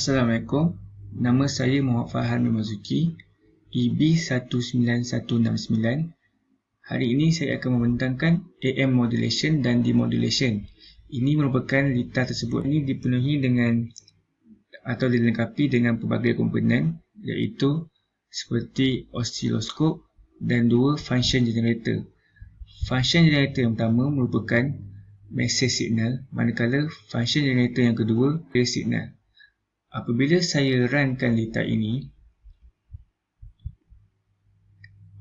Assalamualaikum, nama saya Muhammad Farhan Mazuki, EB19169. Hari ini saya akan membentangkan AM modulation dan demodulation. Ini merupakan lita tersebut ini dipenuhi dengan atau dilengkapi dengan pelbagai komponen, iaitu seperti osiloskop dan dua function generator. Function generator yang pertama merupakan message signal, manakala function generator yang kedua phase signal. Apabila saya runkan lita ini,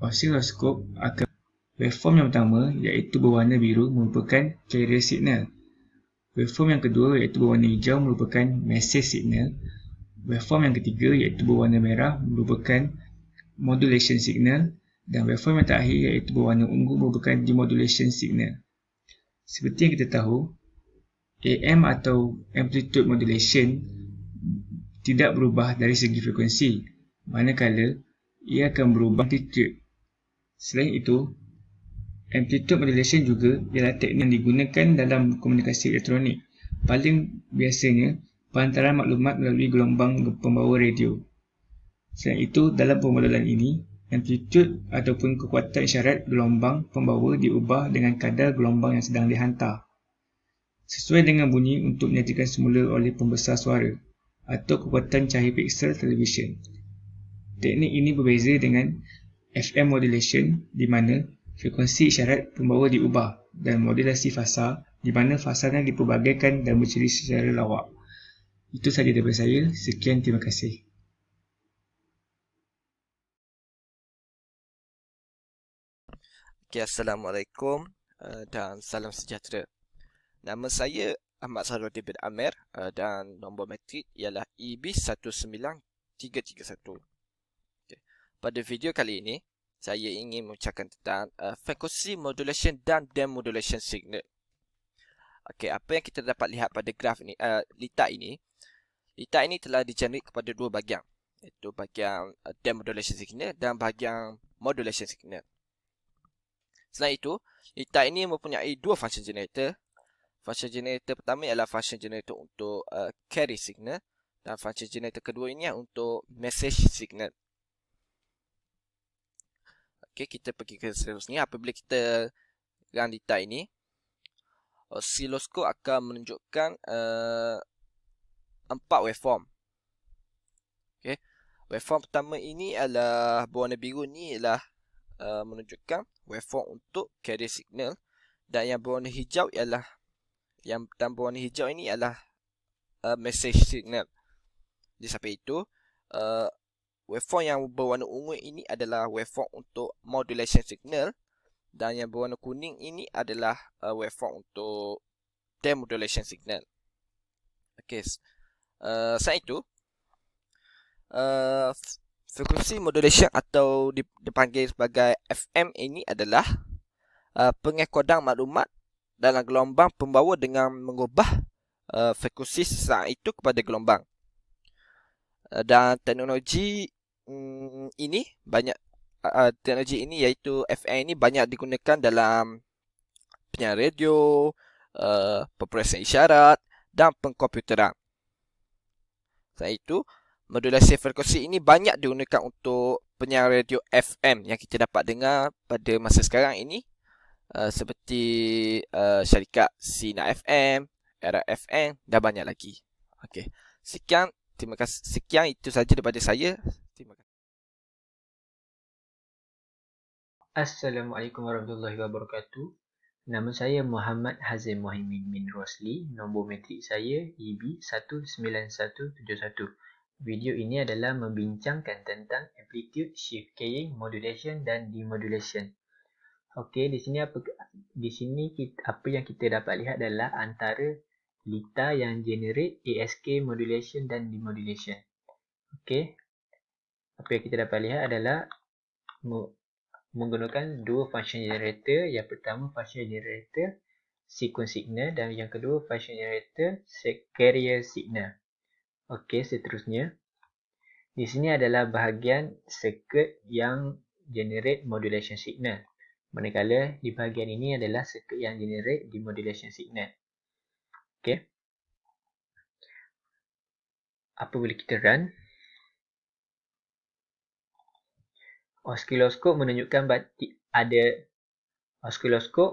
osiloskop akan waveform yang pertama iaitu berwarna biru merupakan carrier signal. Waveform yang kedua iaitu berwarna hijau merupakan message signal. Waveform yang ketiga iaitu berwarna merah merupakan modulation signal. Dan waveform yang terakhir iaitu berwarna ungu merupakan demodulation signal. Seperti yang kita tahu, AM atau amplitude modulation tidak berubah dari segi frekuensi, manakala ia akan berubah amplitude. Selain itu, amplitude modulation juga ialah teknik yang digunakan dalam komunikasi elektronik. Paling biasanya, pehantaran maklumat melalui gelombang pembawa radio. Selain itu, dalam pemodelan ini, amplitude ataupun kekuatan isyarat gelombang pembawa diubah dengan kadar gelombang yang sedang dihantar, sesuai dengan bunyi untuk menyatakan semula oleh pembesar suara atau kekuatan cahaya piksel televisyen. Teknik ini berbeza dengan FM modulation di mana frekuensi isyarat pembawa diubah dan modulasi fasa di mana fasanya dipelbagaikan dan berciri secara lawak. Itu sahaja daripada saya. Sekian, terima kasih. Assalamualaikum dan salam sejahtera. Nama saya Ahmad Sahrudin bin Amir dan nombor matrik ialah EB19331. Pada video kali ini, saya ingin mengucapkan tentang frekuensi modulation dan demodulation signal. Apa yang kita dapat lihat pada graf ini, lita ini telah dijenis kepada dua bahagian, iaitu bahagian demodulation signal dan bahagian modulation signal. Selain itu, lita ini mempunyai dua function generator. Function generator pertama ialah function generator untuk carry signal dan function generator kedua ini untuk message signal. Kita pergi ke seterusnya. Apabila kita run lita ini, osiloskop akan menunjukkan 4 waveform. Waveform pertama ini adalah berwarna biru, ini ialah menunjukkan waveform untuk carrier signal, dan yang berwarna hijau ialah message signal. Jadi sampai itu waveform yang berwarna ungu ini adalah waveform untuk modulation signal, dan yang berwarna kuning ini adalah waveform untuk demodulation signal. Selain itu, frekuensi modulation atau dipanggil sebagai FM ini adalah pengekodang maklumat dalam gelombang pembawa dengan mengubah frekuensi sesaat itu kepada gelombang. Dan teknologi ini iaitu FM ini banyak digunakan dalam penyiaran radio, pemrosesan isyarat dan pengkomputeran. Selain itu, modulasi frekuensi ini banyak digunakan untuk penyiaran radio FM yang kita dapat dengar pada masa sekarang ini, seperti syarikat Sinar FM, Era FM dan banyak lagi. Sekian, terima kasih. Sekian, itu saja daripada saya. Terima kasih. Assalamualaikum warahmatullahi wabarakatuh. Nama saya Muhammad Hazim Muhaimin bin Rosli. Nombor matrik saya EB19171. Video ini adalah membincangkan tentang amplitude, shift keying, modulation dan demodulation. Di sini apa yang kita dapat lihat adalah antara lita yang generate ASK modulation dan demodulation. Apa yang kita dapat lihat adalah menggunakan dua function generator. Yang pertama function generator sequence signal dan yang kedua function generator carrier signal. Seterusnya, di sini adalah bahagian circuit yang generate modulation signal, manakala di bahagian ini adalah circuit yang generate demodulation signal. apabila kita run, osiloskop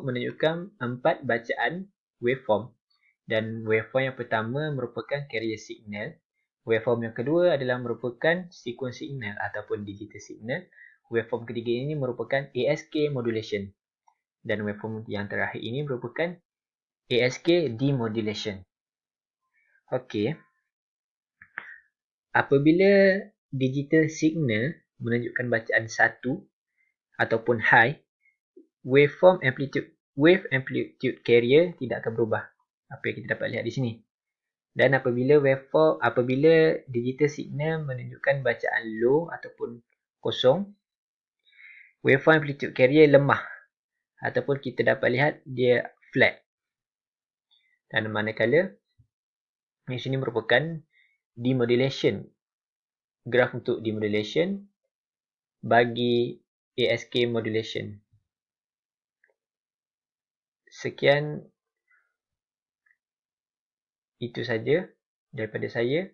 menunjukkan empat bacaan waveform. Dan waveform yang pertama merupakan carrier signal. Waveform yang kedua adalah merupakan sequence signal ataupun digital signal. Waveform ketiga ini merupakan ASK modulation. Dan waveform yang terakhir ini merupakan ASK demodulation. Okey. Apabila digital signal menunjukkan bacaan 1 ataupun high, wave amplitude carrier tidak akan berubah. Apa yang kita dapat lihat di sini. Dan apabila digital signal menunjukkan bacaan low ataupun kosong, waveform amplitude carrier lemah ataupun kita dapat lihat dia flat. Dan manakala di sini merupakan demodulation, graf untuk demodulation bagi ASK modulation. Sekian itu saja daripada saya.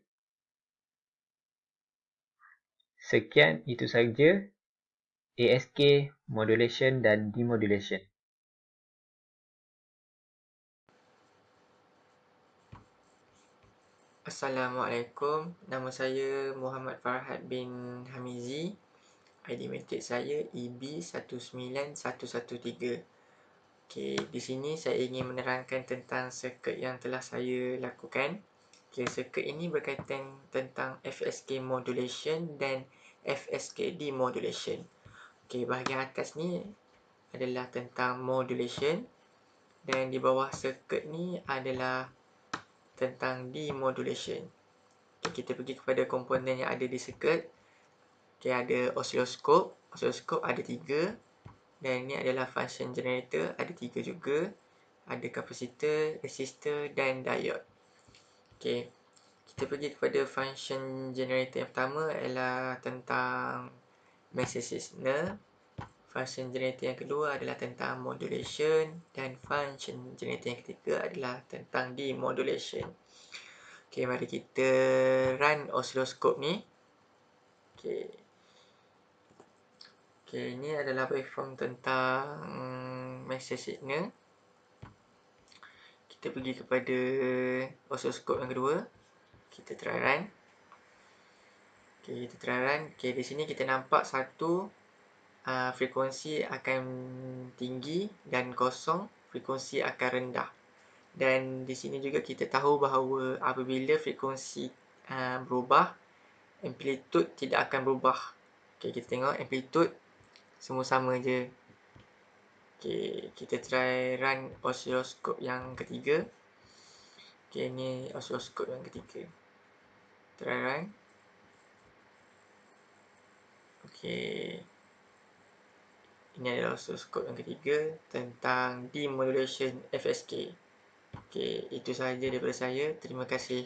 Sekian itu saja ASK modulation dan demodulation. Assalamualaikum, nama saya Muhammad Farhad bin Hamizi. ID matric saya EB19113. Okey, di sini saya ingin menerangkan tentang circuit yang telah saya lakukan. Okey, circuit ini berkaitan tentang FSK modulation dan FSK demodulation. Okey, bahagian atas ni adalah tentang modulation dan di bawah circuit ni adalah tentang demodulation. Okay, kita pergi kepada komponen yang ada di circuit. Okay, ada osiloskop. Osiloskop ada 3. Dan ini adalah function generator, ada 3 juga. Ada kapasitor, resistor dan diode. Okay, kita pergi kepada function generator yang pertama ialah tentang message signal. Function generator yang kedua adalah tentang modulation. Dan function generator yang ketiga adalah tentang demodulation. Okay, mari kita run osiloskop ni. Okay, ini adalah waveform tentang message signal. Kita pergi kepada osiloskop yang kedua. Kita try run. Okay, kita try run. Okay, di sini kita nampak satu frekuensi akan tinggi dan kosong, frekuensi akan rendah. Dan di sini juga kita tahu bahawa apabila frekuensi berubah, amplitude tidak akan berubah. Okay, kita tengok amplitude semua sama je. Okay, kita try run osiloskop yang ketiga. Okay, ni osiloskop yang ketiga. Try run. Okay, ini adalah osiloskop yang ketiga tentang demodulation FSK. Okay, itu sahaja daripada saya. Terima kasih.